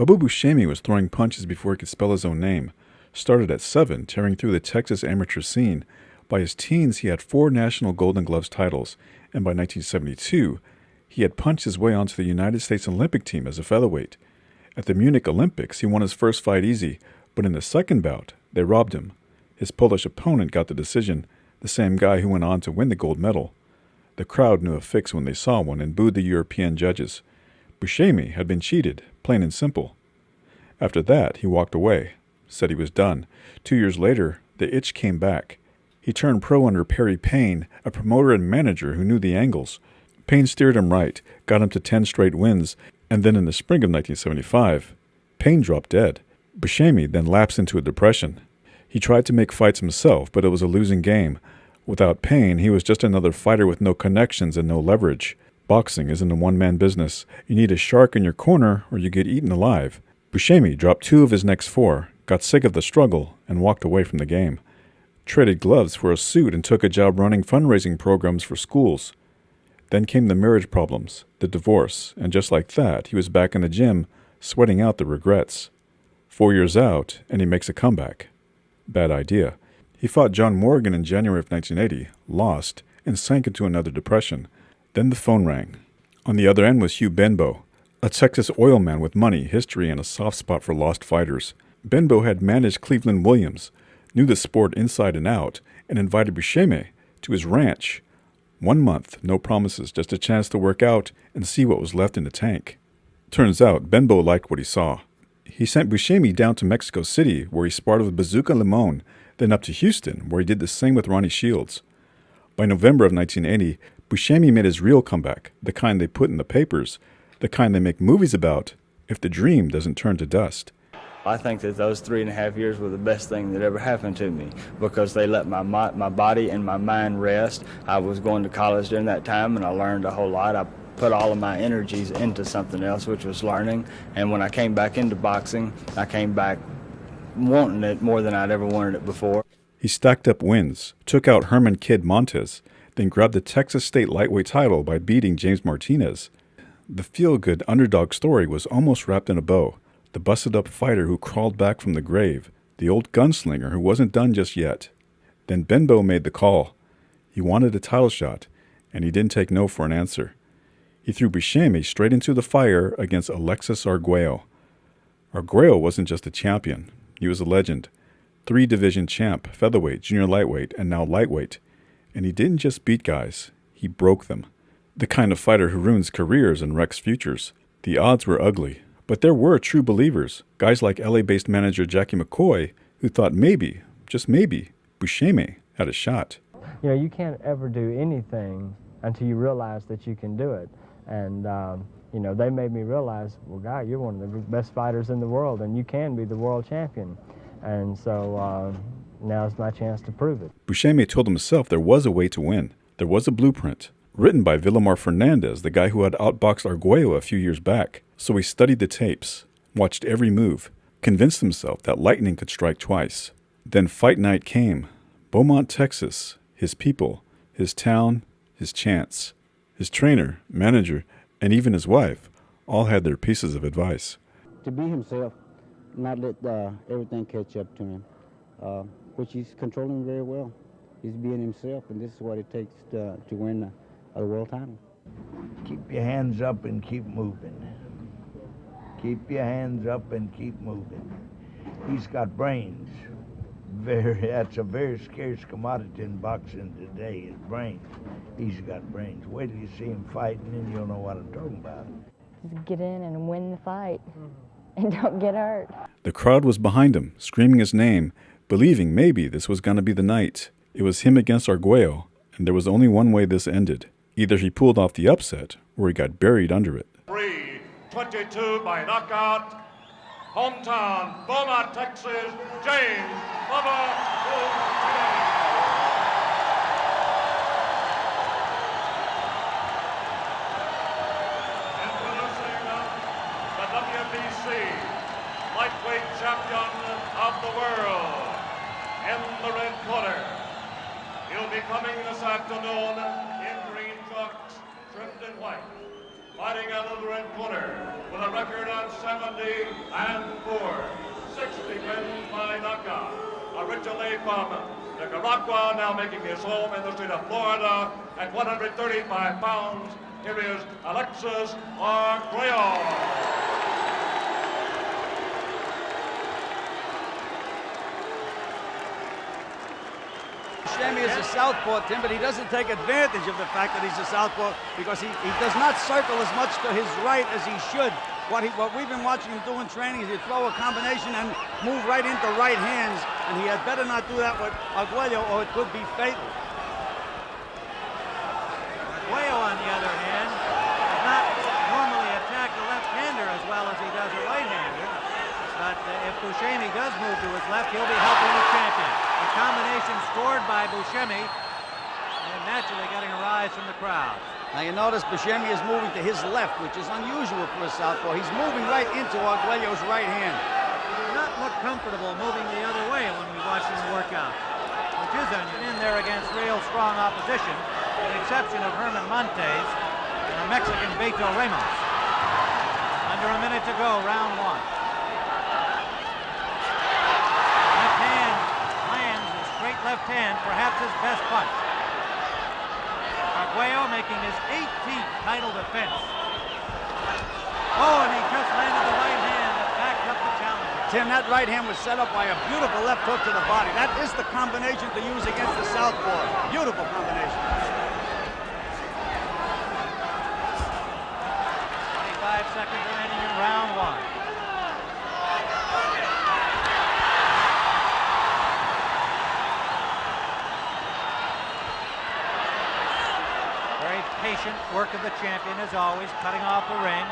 Bubba Busceme was throwing punches before he could spell his own name. Started at 7, tearing through the Texas amateur scene. By his teens, he had 4 National Golden Gloves titles, and by 1972, he had punched his way onto the United States Olympic team as a featherweight. At the Munich Olympics, he won his first fight easy, but in the second bout, they robbed him. His Polish opponent got the decision, the same guy who went on to win the gold medal. The crowd knew a fix when they saw one and booed the European judges. Busceme had been cheated, plain and simple. After that, he walked away, said he was done. 2 years later, the itch came back. He turned pro under Perry Payne, a promoter and manager who knew the angles. Payne steered him right, got him to 10 straight wins, and then in the spring of 1975, Payne dropped dead. Busceme then lapsed into a depression. He tried to make fights himself, but it was a losing game. Without Payne, he was just another fighter with no connections and no leverage. Boxing isn't a one-man business. You need a shark in your corner or you get eaten alive. Busceme dropped 2 of his next 4, got sick of the struggle, and walked away from the game. Traded gloves for a suit and took a job running fundraising programs for schools. Then came the marriage problems, the divorce, and just like that, he was back in the gym, sweating out the regrets. 4 years out, and he makes a comeback. Bad idea. He fought John Morgan in January of 1980, lost, and sank into another depression. Then the phone rang. On the other end was Hugh Benbow, a Texas oil man with money, history, and a soft spot for lost fighters. Benbow had managed Cleveland Williams, knew the sport inside and out, and invited Busceme to his ranch. 1 month, no promises, just a chance to work out and see what was left in the tank. Turns out, Benbow liked what he saw. He sent Busceme down to Mexico City, where he sparred with Bazooka Limon, then up to Houston, where he did the same with Ronnie Shields. By November of 1980, Busceme made his real comeback, the kind they put in the papers, the kind they make movies about, if the dream doesn't turn to dust. I think that those 3.5 years were the best thing that ever happened to me because they let my body and my mind rest. I was going to college during that time and I learned a whole lot. I put all of my energies into something else, which was learning. And when I came back into boxing, I came back wanting it more than I'd ever wanted it before. He stacked up wins, took out Herman Kid Montes, then grabbed the Texas State lightweight title by beating James Martinez. The feel-good underdog story was almost wrapped in a bow. The busted-up fighter who crawled back from the grave, the old gunslinger who wasn't done just yet. Then Benbow made the call. He wanted a title shot, and he didn't take no for an answer. He threw Busceme straight into the fire against Alexis Arguello. Arguello wasn't just a champion. He was a legend. 3-division champ, featherweight, junior lightweight, and now lightweight. And he didn't just beat guys. He broke them. The kind of fighter who ruins careers and wrecks futures. The odds were ugly. But there were true believers, guys like LA-based manager Jackie McCoy, who thought maybe, just maybe, Busceme had a shot. You know, you can't ever do anything until you realize that you can do it. And, you know, they made me realize, well, God, you're one of the best fighters in the world, and you can be the world champion. And so now's my chance to prove it. Busceme told himself there was a way to win. There was a blueprint, written by Villamar Fernandez, the guy who had outboxed Arguello a few years back. So he studied the tapes, watched every move, convinced himself that lightning could strike twice. Then fight night came. Beaumont, Texas, his people, his town, his chance. His trainer, manager, and even his wife all had their pieces of advice. To be himself, not let everything catch up to him, which he's controlling very well. He's being himself, and this is what it takes to win a world title. Keep your hands up and keep moving. Keep your hands up and keep moving. He's got brains. That's a very scarce commodity in boxing today, is brains. He's got brains. Wait till you see him fighting and you'll know what I'm talking about. Just get in and win the fight and don't get hurt. The crowd was behind him, screaming his name, believing maybe this was going to be the night. It was him against Arguello, and there was only one way this ended. Either he pulled off the upset, or he got buried under it. 3-22 by knockout. Hometown, Beaumont, Texas, James Bubba Busceme. Introducing the WBC lightweight champion of the world in the red corner. He'll be coming this afternoon in green trunks trimmed in white. fighting out of the red corner with a record of 70-4. 6 defends by knockout. Originally from Nicaragua, now making his home in the state of Florida at 135 pounds. Here is Alexis Arguello. Busceme is a southpaw, Tim, but he doesn't take advantage of the fact that he's a southpaw because he does not circle as much to his right as he should. What we've been watching him do in training is he throw a combination and move right into right hands, and he had better not do that with Arguello or it could be fatal. Arguello, on the other hand, does not normally attack the left-hander as well as he does a right-hander. But if Busceme does move to his left, he'll be helping the champion. A combination scored by Busceme and naturally getting a rise from the crowd. Now you notice Busceme is moving to his left, which is unusual for a southpaw. He's moving right into Arguello's right hand. He does not look comfortable moving the other way when we watch him work out, which isn't in there against real strong opposition, with the exception of Herman Montes and the Mexican Beto Ramos. Under a minute to go, round one. Left hand lands a straight left hand, perhaps his best punch. Arguello making his 18th title defense. Oh, and he just landed the right hand that backed up the challenger. Tim, that right hand was set up by a beautiful left hook to the body. That is the combination to use against the southpaw. Beautiful combination. 25 seconds remaining in round one. Patient work of the champion as always, cutting off the ring.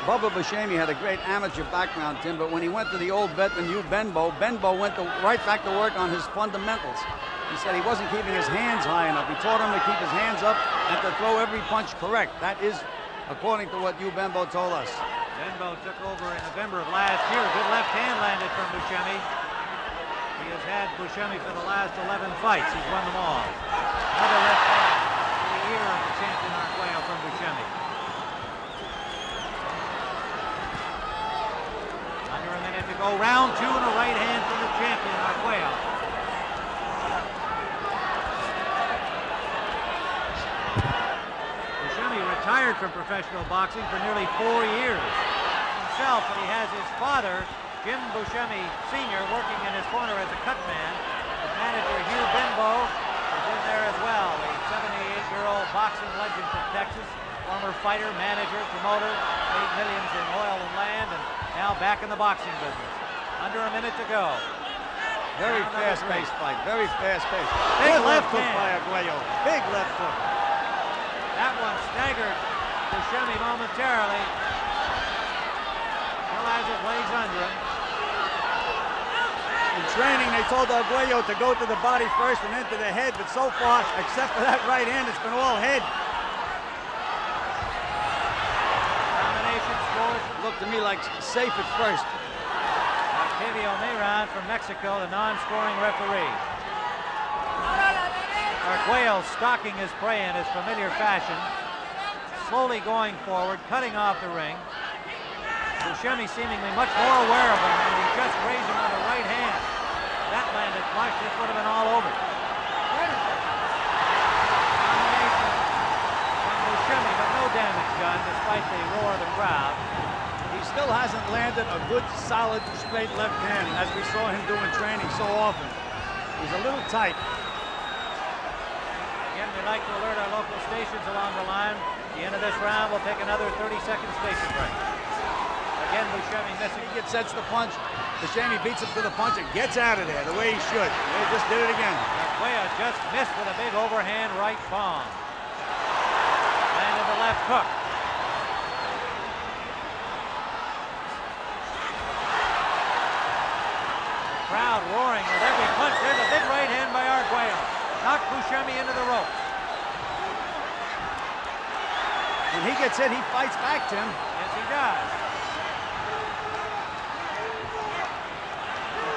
Bubba Busceme had a great amateur background, Tim, but when he went to the old veteran Benbow went right back to work on his fundamentals. He said he wasn't keeping his hands high enough. He taught him to keep his hands up and to throw every punch correct. That is according to what Benbow told us. Benbow took over in November of last year. A good left hand landed from Busceme. He has had Busceme for the last 11 fights. He's won them all. Another left hand to the ear of the champion Arguello from Busceme. Under a minute to go. Round two and a right hand from the champion Arguello. Busceme retired from professional boxing for nearly 4 years. Himself, but he has his father, Jim Busceme Sr., working in his corner as a cut man. His manager, Hugh Benbow, is in there as well. A 78-year-old boxing legend from Texas, former fighter, manager, promoter, made millions in oil and land, and now back in the boxing business. Under a minute to go. Very fast-paced fight, very fast-paced. Big left hook hand by Arguello. Big left hook. That one staggered Busceme momentarily. Still has his legs under him. In training, they told Arguello to go to the body first and then to the head, but so far, except for that right hand, it's been all head. Combination scores. Looked to me like safe at first. Octavio Meyran from Mexico, the non-scoring referee. Arguello stalking his prey in his familiar fashion, slowly going forward, cutting off the ring. Busceme seemingly much more aware of him, and he just raised him with a right hand. That landed flush, this would have been all over. Combination from Busceme, but no damage done despite the roar of the crowd. He still hasn't landed a good, solid, straight left hand, as we saw him do in training so often. He's a little tight. Again, we'd like to alert our local stations along the line. At the end of this round, we'll take another 30-second station break. Again, Busceme missing. He sets the punch. Busceme beats him to the punch and gets out of there the way he should. They just did it again. Arguello just missed with a big overhand right bomb. Landed the left hook. The crowd roaring with every punch. There's a big right hand by Arguello. Knocked Busceme into the ropes. When he gets hit, he fights back, Tim. Yes, he does.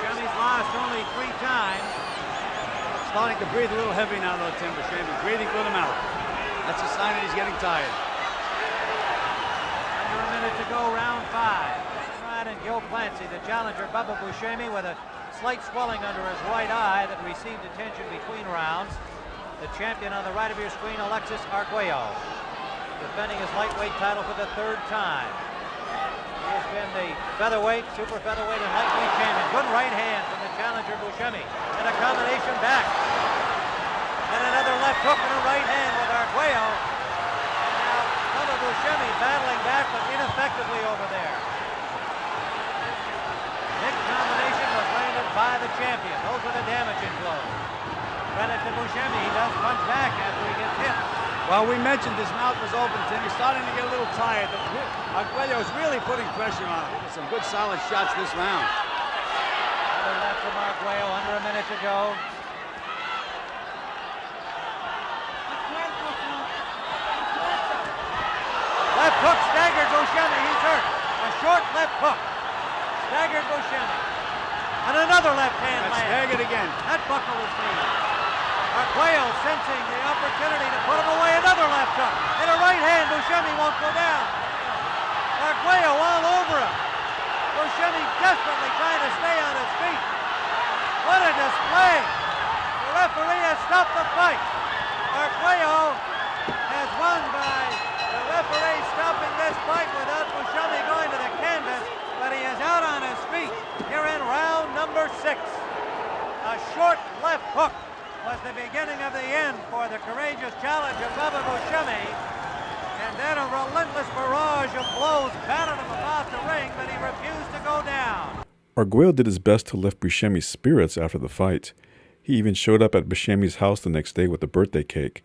Busceme's lost only 3 times. Starting to breathe a little heavy now, though, Tim Busceme. Breathing good amount. That's a sign that he's getting tired. Under a minute to go, round 5. Ryan and Gil Clancy, the challenger, Bubba Busceme, with a slight swelling under his right eye that received attention between rounds. The champion on the right of your screen, Alexis Arguello, defending his lightweight title for the 3rd time. He has been the featherweight, super featherweight, and lightweight champion. Good right hand from the challenger Busceme, and a combination back. And another left hook and a right hand with Arguello. And now Bubba Busceme battling back, but ineffectively over there. Big combination was landed by the champion. Those were the damaging blows. Credit to Busceme, he does punch back after he gets hit. Well, we mentioned his mouth was open, Tim. He's starting to get a little tired. Arguello is really putting pressure on him. Some good solid shots this round. Another left from Arguello, under a minute to go. Left hook staggered Busceme, he's hurt. A short left hook. Staggered Busceme. And another left hand lands. Staggered again. That buckle is knee. Arguello sensing the opportunity to put him away. Another left hook. And a right hand. Busceme won't go down. Arguello all over him. Busceme desperately trying to stay on his feet. What a display. The referee has stopped the fight. Arguello has won by the referee stopping this fight without Busceme going to the canvas, but he is out on his feet here in round number 6. A short left hook was the beginning of the end for the courageous challenge of Bubba Busceme, and then a relentless barrage of blows battered him about the ring, but he refused to go down. Arguello did his best to lift Busceme's spirits after the fight. He even showed up at Busceme's house the next day with a birthday cake,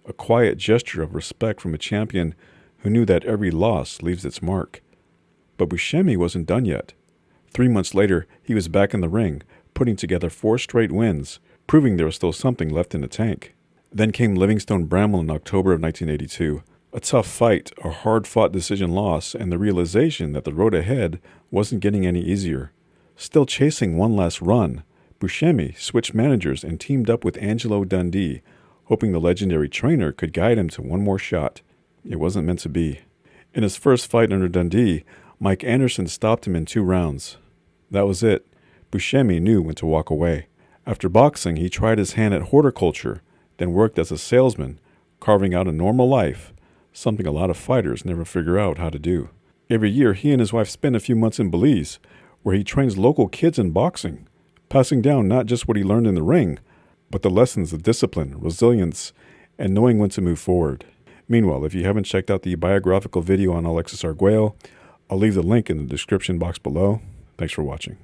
a quiet gesture of respect from a champion who knew that every loss leaves its mark. But Busceme wasn't done yet. 3 months later, he was back in the ring, putting together 4 straight wins, proving there was still something left in the tank. Then came Livingstone Bramwell in October of 1982. A tough fight, a hard-fought decision loss, and the realization that the road ahead wasn't getting any easier. Still chasing one last run, Busceme switched managers and teamed up with Angelo Dundee, hoping the legendary trainer could guide him to one more shot. It wasn't meant to be. In his first fight under Dundee, Mike Anderson stopped him in 2 rounds. That was it. Busceme knew when to walk away. After boxing, he tried his hand at horticulture, then worked as a salesman, carving out a normal life, something a lot of fighters never figure out how to do. Every year, he and his wife spend a few months in Belize, where he trains local kids in boxing, passing down not just what he learned in the ring, but the lessons of discipline, resilience, and knowing when to move forward. Meanwhile, if you haven't checked out the biographical video on Alexis Arguello, I'll leave the link in the description box below. Thanks for watching.